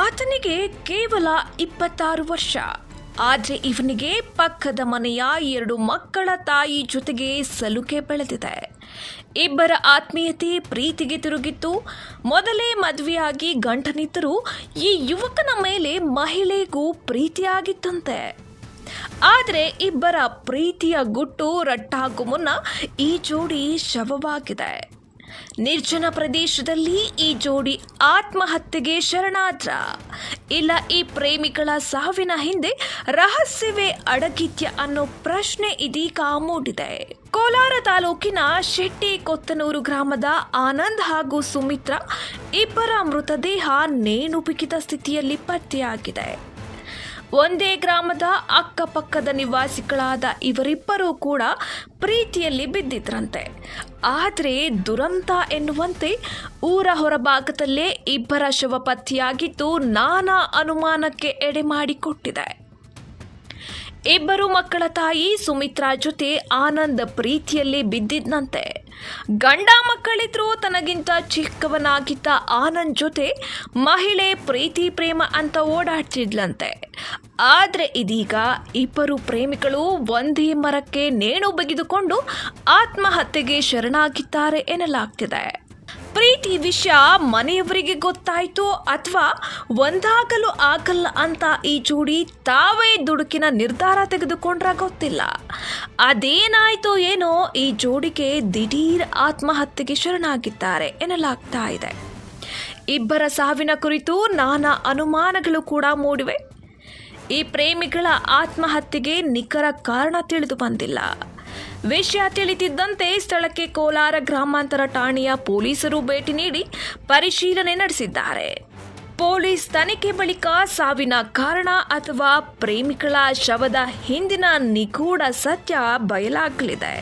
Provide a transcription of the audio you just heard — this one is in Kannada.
ಆತನಿಗೆ ಕೇವಲ 26 ವರ್ಷ. ಆದರೆ ಇವನಿಗೆ ಪಕ್ಕದ ಮನೆಯ 2 ಮಕ್ಕಳ ತಾಯಿ ಜೊತೆಗೆ ಸಲುಕೆ ಬೆಳೆದಿದೆ. ಇಬ್ಬರ ಆತ್ಮೀಯತೆ ಪ್ರೀತಿಗೆ ತಿರುಗಿತ್ತು. ಮೊದಲೇ ಮದುವೆಯಾಗಿ ಗಂಡನಿದ್ದರೂ ಈ ಯುವಕನ ಮೇಲೆ ಮಹಿಳೆಗೂ ಪ್ರೀತಿಯಾಗಿತ್ತಂತೆ. ಆದರೆ ಇಬ್ಬರ ಪ್ರೀತಿಯ ಗುಟ್ಟು ರಟ್ಟಾಗು ಮುನ್ನ ಈ ಜೋಡಿ ಶವವಾಗಿದೆ. ನಿರ್ಜನ ಪ್ರದೇಶದಲ್ಲಿ ಈ ಜೋಡಿ ಆತ್ಮಹತ್ಯೆಗೆ ಶರಣಾದ್ರ. ಇಲ್ಲ ಈ ಪ್ರೇಮಿಗಳ ಸಾವಿನ ಹಿಂದೆ ರಹಸ್ಯವೇ ಅಡಗಿದ್ಯ ಅನ್ನೋ ಪ್ರಶ್ನೆ ಇದೀಗ ಮೂಡಿದೆ. ಕೋಲಾರ ತಾಲೂಕಿನ ಶೆಟ್ಟಿಕೊತ್ತನೂರು ಗ್ರಾಮದ ಆನಂದ್ ಹಾಗೂ ಸುಮಿತ್ರಾ ಇಬ್ಬರ ಮೃತದೇಹ ನೇಣು ಬಿಗಿದ ಸ್ಥಿತಿಯಲ್ಲಿ ಪತ್ತೆಯಾಗಿದೆ. ಒಂದೇ ಗ್ರಾಮದ ಅಕ್ಕಪಕ್ಕದ ನಿವಾಸಿಗಳಾದ ಇವರಿಬ್ಬರೂ ಕೂಡ ಪ್ರೀತಿಯಲ್ಲಿ ಬಿದ್ದಿದ್ರಂತೆ. ಆದರೆ ದುರಂತ ಎನ್ನುವಂತೆ ಊರ ಹೊರಭಾಗದಲ್ಲೇ ಇಬ್ಬರ ಶವ ಪತ್ತೆಯಾಗಿದ್ದು ನಾನಾ ಅನುಮಾನಕ್ಕೆ ಎಡೆ ಮಾಡಿಕೊಟ್ಟಿದೆ. ಇಬ್ಬರು ಮಕ್ಕಳ ತಾಯಿ ಸುಮಿತ್ರಾ ಜೊತೆ ಆನಂದ್ ಪ್ರೀತಿಯಲ್ಲಿ ಬಿದ್ದಿದ್ದಂತೆ. ಗಂಡ ಮಕ್ಕಳಿದ್ರೂ ತನಗಿಂತ ಚಿಕ್ಕವನಾಗಿದ್ದ ಆನಂದ್ ಜೊತೆ ಮಹಿಳೆ ಪ್ರೀತಿ ಪ್ರೇಮ ಅಂತ ಓಡಾಡ್ತಿದ್ಲಂತೆ. ಆದರೆ ಇದೀಗ ಇಬ್ಬರು ಪ್ರೇಮಿಗಳು ಒಂದೇ ಮರಕ್ಕೆ ನೇಣು ಬಿಗಿದುಕೊಂಡು ಆತ್ಮಹತ್ಯೆಗೆ ಶರಣಾಗಿದ್ದಾರೆ ಎನ್ನಲಾಗ್ತಿದೆ. ಪ್ರೀತಿ ವಿಷಯ ಮನೆಯವರಿಗೆ ಗೊತ್ತಾಯ್ತು ಅಥವಾ ಒಂದಾಗಲು ಆಗಲ್ಲ ಅಂತ ಈ ಜೋಡಿ ತಾವೇ ದುಡುಕಿನ ನಿರ್ಧಾರ ತೆಗೆದುಕೊಂಡ್ರ ಗೊತ್ತಿಲ್ಲ. ಅದೇನಾಯ್ತು ಏನೋ ಈ ಜೋಡಿಗೆ ದಿಢೀರ್ ಆತ್ಮಹತ್ಯೆಗೆ ಶರಣಾಗಿದ್ದಾರೆ ಎನ್ನಲಾಗ್ತಾ ಇದೆ. ಇಬ್ಬರ ಸಾವಿನ ಕುರಿತು ನಾನಾ ಅನುಮಾನಗಳು ಕೂಡ ಮೂಡಿವೆ. ಈ ಪ್ರೇಮಿಗಳ ಆತ್ಮಹತ್ಯೆಗೆ ನಿಖರ ಕಾರಣ ತಿಳಿದು ಬಂದಿಲ್ಲ. ವಿಷಯ ತಿಳಿದಿದ್ದಂತೆ ಸ್ಥಳಕ್ಕೆ ಕೋಲಾರ ಗ್ರಾಮಾಂತರ ಠಾಣೆಯ ಪೊಲೀಸರು ಭೇಟಿ ನೀಡಿ ಪರಿಶೀಲನೆ ನಡೆಸಿದ್ದಾರೆ. ಪೊಲೀಸ್ ತನಿಖೆ ಬಳಿಕ ಸಾವಿನ ಕಾರಣ ಅಥವಾ ಪ್ರೇಮಿಗಳ ಶವದ ಹಿಂದಿನ ನಿಗೂಢ ಸತ್ಯ ಬಯಲಾಗಲಿದೆ.